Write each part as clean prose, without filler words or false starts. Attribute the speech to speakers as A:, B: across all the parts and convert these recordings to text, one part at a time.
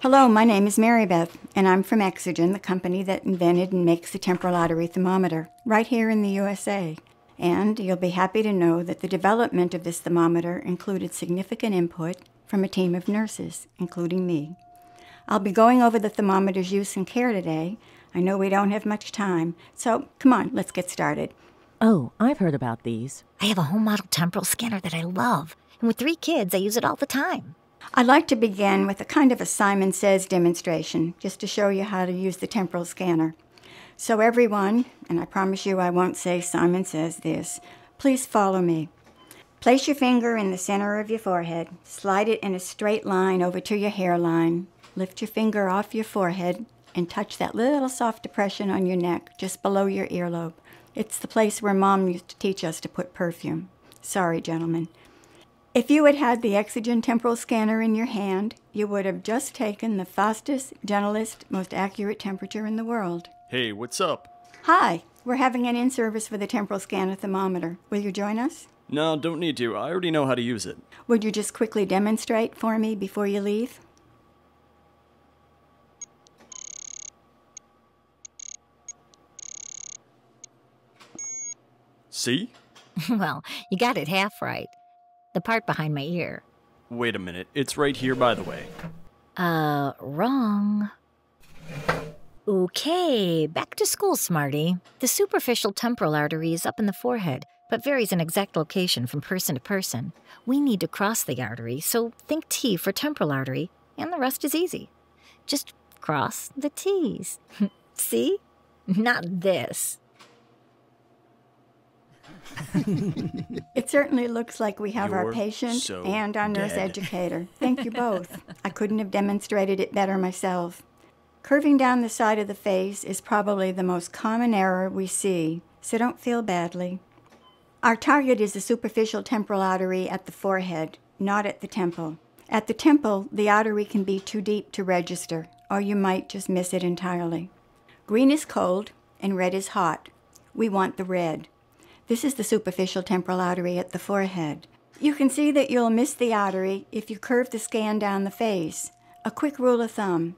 A: Hello, my name is Mary Beth, and I'm from Exergen, the company that invented and makes the temporal artery thermometer, right here in the USA. And you'll be happy to know that the development of this thermometer included significant input from a team of nurses, including me. I'll be going over the thermometer's use and care today. I know we don't have much time, so come on, let's get started.
B: Oh, I've heard about these.
C: I have a home model temporal scanner that I love, and with 3 kids, I use it all the time.
A: I'd like to begin with a kind of a Simon Says demonstration, just to show you how to use the temporal scanner. So everyone, and I promise you I won't say Simon says this, please follow me. Place your finger in the center of your forehead, slide it in a straight line over to your hairline, lift your finger off your forehead, and touch that little soft depression on your neck, just below your earlobe. It's the place where Mom used to teach us to put perfume. Sorry, gentlemen. If you had had the Exergen temporal scanner in your hand, you would have just taken the fastest, gentlest, most accurate temperature in the world.
D: Hey, what's up?
A: Hi, we're having an in-service for the temporal scanner thermometer. Will you join us?
D: No, don't need to. I already know how to use it.
A: Would you just quickly demonstrate for me before you leave?
D: See?
C: Well, you got it half right. The part behind my ear.
D: Wait a minute. It's right here, by the way.
C: Wrong. Okay, back to school, smarty. The superficial temporal artery is up in the forehead, but varies in exact location from person to person. We need to cross the artery, so think T for temporal artery, and the rest is easy. Just cross the T's. See? Not this.
A: It certainly looks like we have our
D: You're
A: patient
D: so
A: and our nurse
D: dead.
A: educator. Thank you both. I couldn't have demonstrated it better myself. Curving down the side of the face is probably the most common error we see, so don't feel badly. Our target is the superficial temporal artery at the forehead, not at the temple. At the temple, the artery can be too deep to register, or you might just miss it entirely. Green is cold and red is hot. We want the red. This is the superficial temporal artery at the forehead. You can see that you'll miss the artery if you curve the scan down the face. A quick rule of thumb: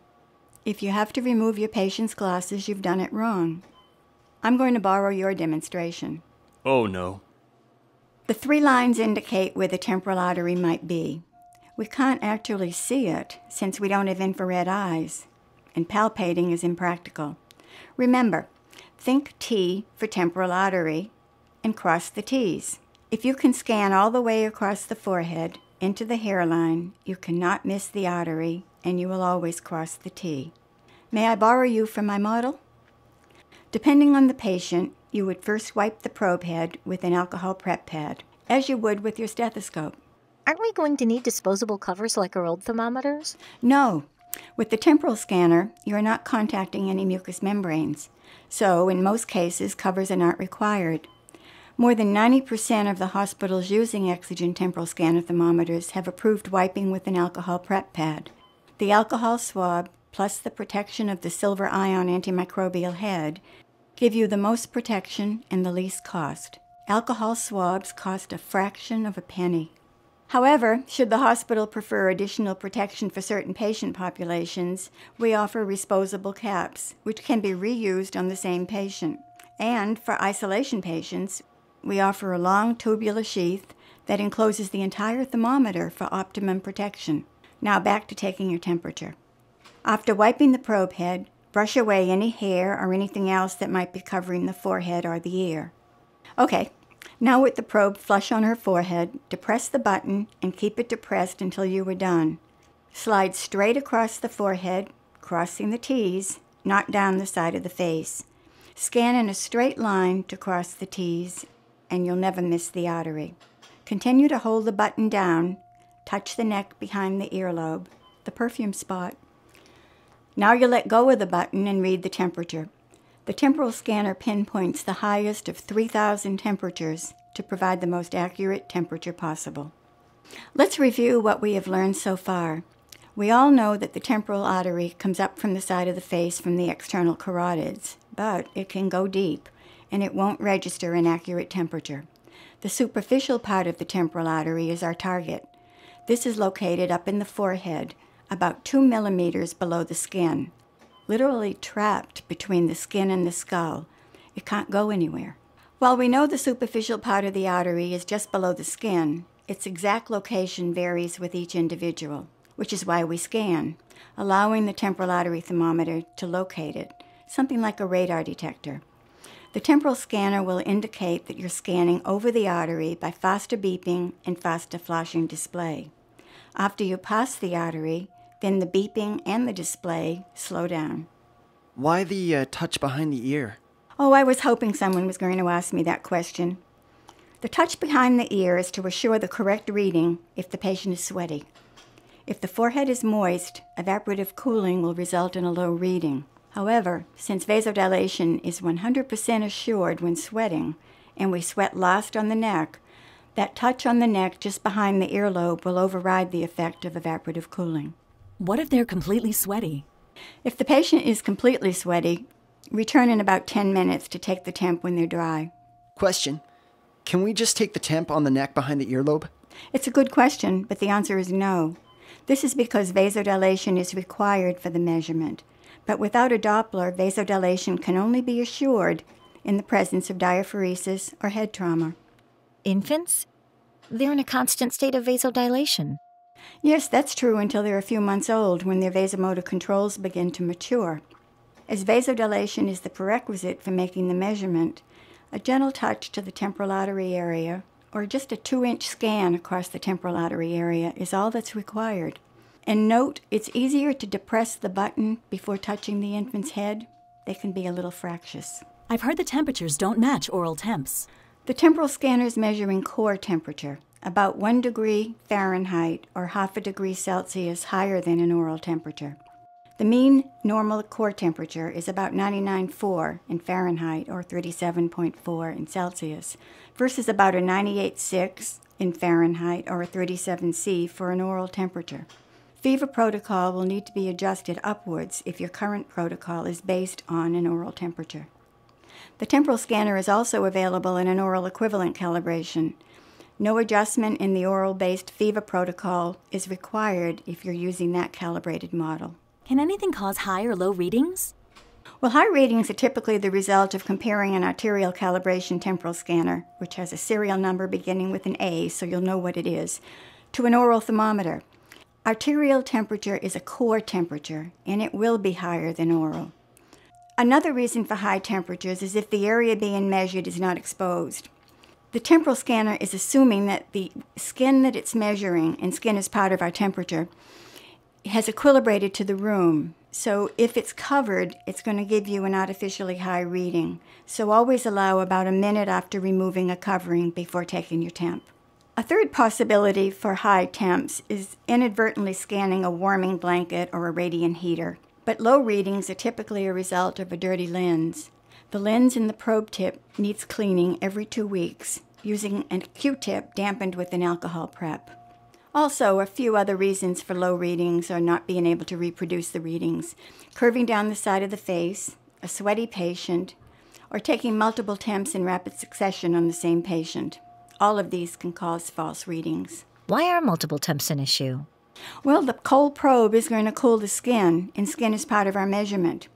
A: if you have to remove your patient's glasses, you've done it wrong. I'm going to borrow your demonstration.
D: Oh, no.
A: The 3 lines indicate where the temporal artery might be. We can't actually see it since we don't have infrared eyes, and palpating is impractical. Remember, think T for temporal artery, and cross the T's. If you can scan all the way across the forehead into the hairline, you cannot miss the artery, and you will always cross the T. May I borrow you for my model? Depending on the patient, you would first wipe the probe head with an alcohol prep pad, as you would with your stethoscope.
C: Aren't we going to need disposable covers like our old thermometers?
A: No. With the temporal scanner, you are not contacting any mucous membranes, so in most cases, covers are not required. More than 90% of the hospitals using Exergen temporal scanner thermometers have approved wiping with an alcohol prep pad. The alcohol swab, plus the protection of the silver ion antimicrobial head, give you the most protection and the least cost. Alcohol swabs cost a fraction of a penny. However, should the hospital prefer additional protection for certain patient populations, we offer disposable caps, which can be reused on the same patient. And for isolation patients, we offer a long tubular sheath that encloses the entire thermometer for optimum protection. Now back to taking your temperature. After wiping the probe head, brush away any hair or anything else that might be covering the forehead or the ear. Okay, now with the probe flush on her forehead, depress the button and keep it depressed until you are done. Slide straight across the forehead, crossing the T's, not down the side of the face. Scan in a straight line to cross the T's, and you'll never miss the artery. Continue to hold the button down, touch the neck behind the earlobe, the perfume spot. Now you let go of the button and read the temperature. The temporal scanner pinpoints the highest of 3,000 temperatures to provide the most accurate temperature possible. Let's review what we have learned so far. We all know that the temporal artery comes up from the side of the face from the external carotids, but it can go deep, and it won't register an accurate temperature. The superficial part of the temporal artery is our target. This is located up in the forehead, about 2 millimeters below the skin, literally trapped between the skin and the skull. It can't go anywhere. While we know the superficial part of the artery is just below the skin, its exact location varies with each individual, which is why we scan, allowing the temporal artery thermometer to locate it, something like a radar detector. The temporal scanner will indicate that you're scanning over the artery by faster beeping and faster flashing display. After you pass the artery, then the beeping and the display slow down.
E: Why the touch behind the ear?
A: Oh, I was hoping someone was going to ask me that question. The touch behind the ear is to assure the correct reading if the patient is sweaty. If the forehead is moist, evaporative cooling will result in a low reading. However, since vasodilation is 100% assured when sweating, and we sweat last on the neck, that touch on the neck just behind the earlobe will override the effect of evaporative cooling.
F: What if they're completely sweaty?
A: If the patient is completely sweaty, return in about 10 minutes to take the temp when they're dry.
E: Question. Can we just take the temp on the neck behind the earlobe?
A: It's a good question, but the answer is no. This is because vasodilation is required for the measurement. But without a Doppler, vasodilation can only be assured in the presence of diaphoresis or head trauma.
C: Infants? They're in a constant state of vasodilation.
A: Yes, that's true until they're a few months old, when their vasomotor controls begin to mature. As vasodilation is the prerequisite for making the measurement, a gentle touch to the temporal artery area, or just a 2-inch scan across the temporal artery area, is all that's required. And note, it's easier to depress the button before touching the infant's head. They can be a little fractious.
F: I've heard the temperatures don't match oral temps.
A: The temporal scanner is measuring core temperature, about 1 degree Fahrenheit or half a degree Celsius higher than an oral temperature. The mean normal core temperature is about 99.4 in Fahrenheit or 37.4 in Celsius, versus about a 98.6 in Fahrenheit or a 37°C for an oral temperature. Fever protocol will need to be adjusted upwards if your current protocol is based on an oral temperature. The temporal scanner is also available in an oral equivalent calibration. No adjustment in the oral-based fever protocol is required if you're using that calibrated model.
F: Can anything cause high or low readings?
A: Well, high readings are typically the result of comparing an arterial calibration temporal scanner, which has a serial number beginning with an A, so you'll know what it is, to an oral thermometer. Arterial temperature is a core temperature, and it will be higher than oral. Another reason for high temperatures is if the area being measured is not exposed. The temporal scanner is assuming that the skin that it's measuring, and skin is part of our temperature, has equilibrated to the room. So if it's covered, it's going to give you an artificially high reading. So always allow about a minute after removing a covering before taking your temp. A third possibility for high temps is inadvertently scanning a warming blanket or a radiant heater. But low readings are typically a result of a dirty lens. The lens in the probe tip needs cleaning every 2 weeks, using a Q-tip dampened with an alcohol prep. Also, a few other reasons for low readings are not being able to reproduce the readings: curving down the side of the face, a sweaty patient, or taking multiple temps in rapid succession on the same patient. All of these can cause false readings.
C: Why are multiple temps an issue?
A: Well, the cold probe is going to cool the skin, and skin is part of our measurement.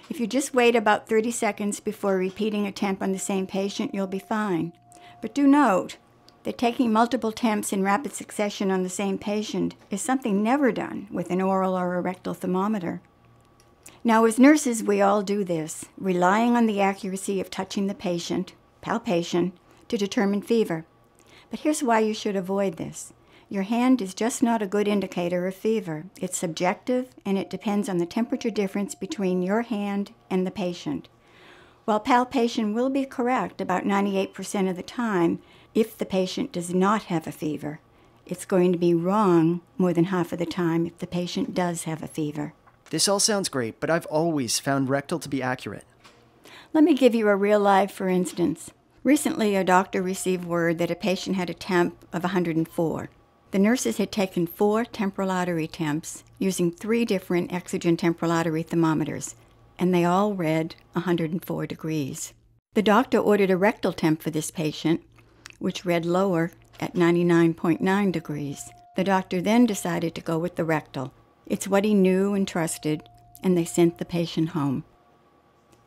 A: If you just wait about 30 seconds before repeating a temp on the same patient, you'll be fine. But do note that taking multiple temps in rapid succession on the same patient is something never done with an oral or a rectal thermometer. Now, as nurses, we all do this, relying on the accuracy of touching the patient, palpation, to determine fever. But here's why you should avoid this. Your hand is just not a good indicator of fever. It's subjective, and it depends on the temperature difference between your hand and the patient. While palpation will be correct about 98% of the time if the patient does not have a fever, it's going to be wrong more than half of the time if the patient does have a fever.
E: This all sounds great, but I've always found rectal to be accurate.
A: Let me give you a real life for instance. Recently, a doctor received word that a patient had a temp of 104. The nurses had taken 4 temporal artery temps using 3 different Exergen temporal artery thermometers, and they all read 104 degrees. The doctor ordered a rectal temp for this patient, which read lower at 99.9 degrees. The doctor then decided to go with the rectal. It's what he knew and trusted, and they sent the patient home.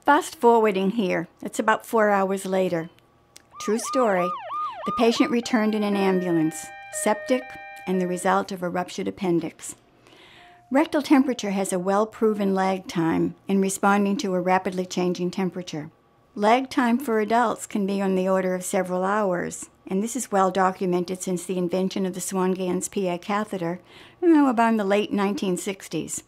A: Fast forwarding here, it's about 4 hours later. True story. The patient returned in an ambulance, septic, and the result of a ruptured appendix. Rectal temperature has a well-proven lag time in responding to a rapidly changing temperature. Lag time for adults can be on the order of several hours, and this is well documented since the invention of the Swan-Ganz PA catheter, about in the late 1960s.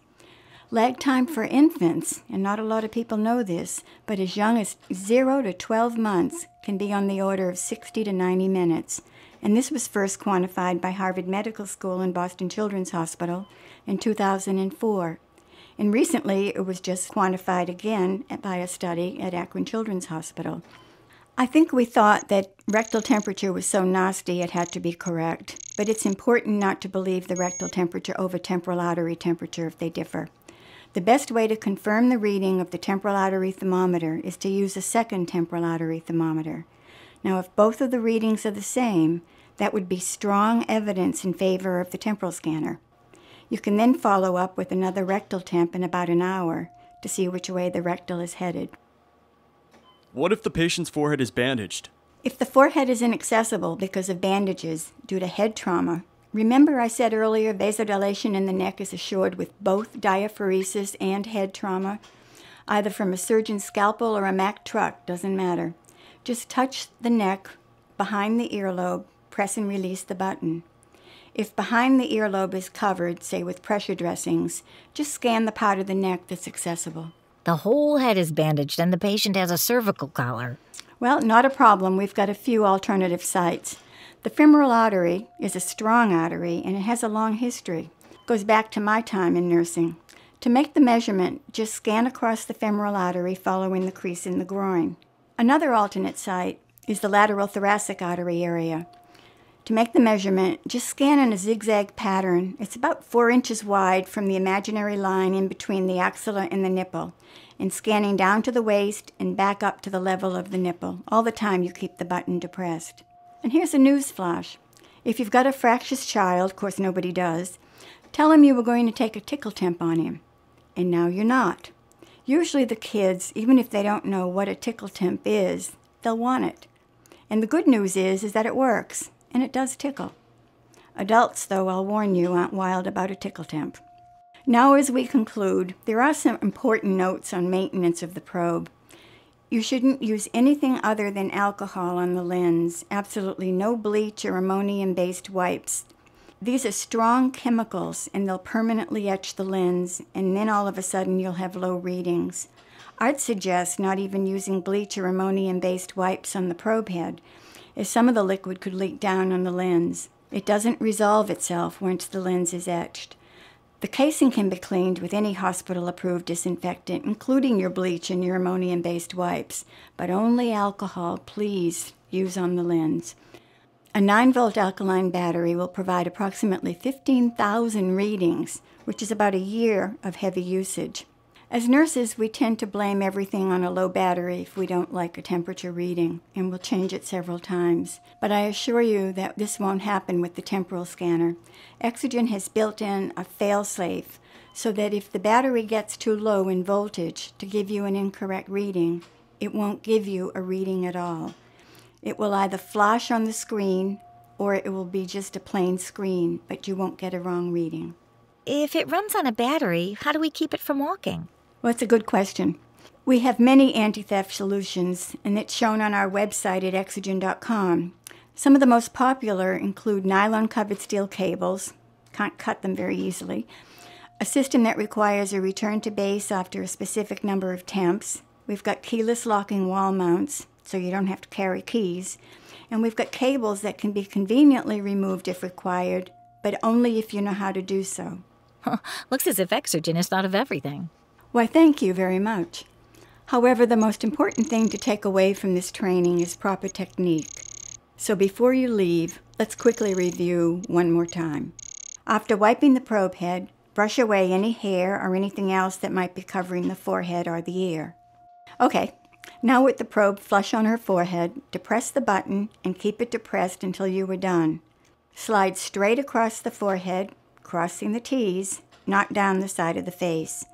A: Lag time for infants, and not a lot of people know this, but as young as 0 to 12 months can be on the order of 60 to 90 minutes, and this was first quantified by Harvard Medical School and Boston Children's Hospital in 2004. And recently, it was just quantified again by a study at Akron Children's Hospital. I think we thought that rectal temperature was so nasty it had to be correct, but it's important not to believe the rectal temperature over temporal artery temperature if they differ. The best way to confirm the reading of the temporal artery thermometer is to use a second temporal artery thermometer. Now, if both of the readings are the same, that would be strong evidence in favor of the temporal scanner. You can then follow up with another rectal temp in about an hour to see which way the rectal is headed.
D: What if the patient's forehead is bandaged?
A: If the forehead is inaccessible because of bandages due to head trauma, remember I said earlier vasodilation in the neck is assured with both diaphoresis and head trauma? Either from a surgeon's scalpel or a Mack truck, doesn't matter. Just touch the neck behind the earlobe, press and release the button. If behind the earlobe is covered, say with pressure dressings, just scan the part of the neck that's accessible.
C: The whole head is bandaged and the patient has a cervical collar.
A: Well, not a problem. We've got a few alternative sites. The femoral artery is a strong artery, and it has a long history. It goes back to my time in nursing. To make the measurement, just scan across the femoral artery following the crease in the groin. Another alternate site is the lateral thoracic artery area. To make the measurement, just scan in a zigzag pattern. It's about 4 inches wide from the imaginary line in between the axilla and the nipple, and scanning down to the waist and back up to the level of the nipple. All the time you keep the button depressed. And here's a news flash. If you've got a fractious child, of course nobody does, tell him you were going to take a tickle temp on him. And now you're not. Usually the kids, even if they don't know what a tickle temp is, they'll want it. And the good news is that it works. And it does tickle. Adults, though, I'll warn you, aren't wild about a tickle temp. Now, as we conclude, there are some important notes on maintenance of the probe. You shouldn't use anything other than alcohol on the lens. Absolutely no bleach or ammonium-based wipes. These are strong chemicals, and they'll permanently etch the lens, and then all of a sudden you'll have low readings. I'd suggest not even using bleach or ammonium-based wipes on the probe head, as some of the liquid could leak down on the lens. It doesn't resolve itself once the lens is etched. The casing can be cleaned with any hospital-approved disinfectant, including your bleach and your ammonium-based wipes, but only alcohol, please, use on the lens. A 9-volt alkaline battery will provide approximately 15,000 readings, which is about a year of heavy usage. As nurses, we tend to blame everything on a low battery if we don't like a temperature reading, and we'll change it several times. But I assure you that this won't happen with the temporal scanner. Exergen has built in a fail-safe so that if the battery gets too low in voltage to give you an incorrect reading, it won't give you a reading at all. It will either flash on the screen or it will be just a plain screen, but you won't get a wrong reading.
C: If it runs on a battery, how do we keep it from walking?
A: Well, it's a good question. We have many anti-theft solutions, and it's shown on our website at exergen.com. Some of the most popular include nylon-covered steel cables, can't cut them very easily, a system that requires a return to base after a specific number of temps. We've got keyless locking wall mounts, so you don't have to carry keys, and we've got cables that can be conveniently removed if required, but only if you know how to do so.
C: Looks as if Exergen has thought of everything.
A: Why, thank you very much. However, the most important thing to take away from this training is proper technique. So before you leave, let's quickly review one more time. After wiping the probe head, brush away any hair or anything else that might be covering the forehead or the ear. Okay, now with the probe flush on her forehead, depress the button and keep it depressed until you are done. Slide straight across the forehead, crossing the T's, not down the side of the face.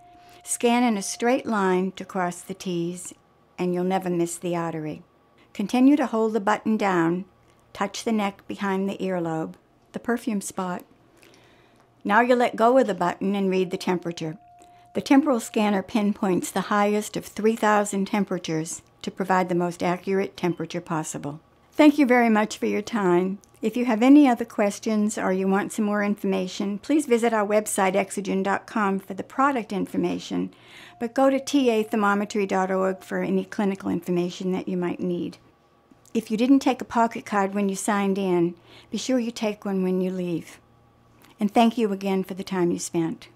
A: Scan in a straight line to cross the T's, and you'll never miss the artery. Continue to hold the button down. Touch the neck behind the earlobe, the perfume spot. Now you let go of the button and read the temperature. The temporal scanner pinpoints the highest of 3,000 temperatures to provide the most accurate temperature possible. Thank you very much for your time. If you have any other questions or you want some more information, please visit our website, exergen.com, for the product information, but go to tathermometry.org for any clinical information that you might need. If you didn't take a pocket card when you signed in, be sure you take one when you leave. And thank you again for the time you spent.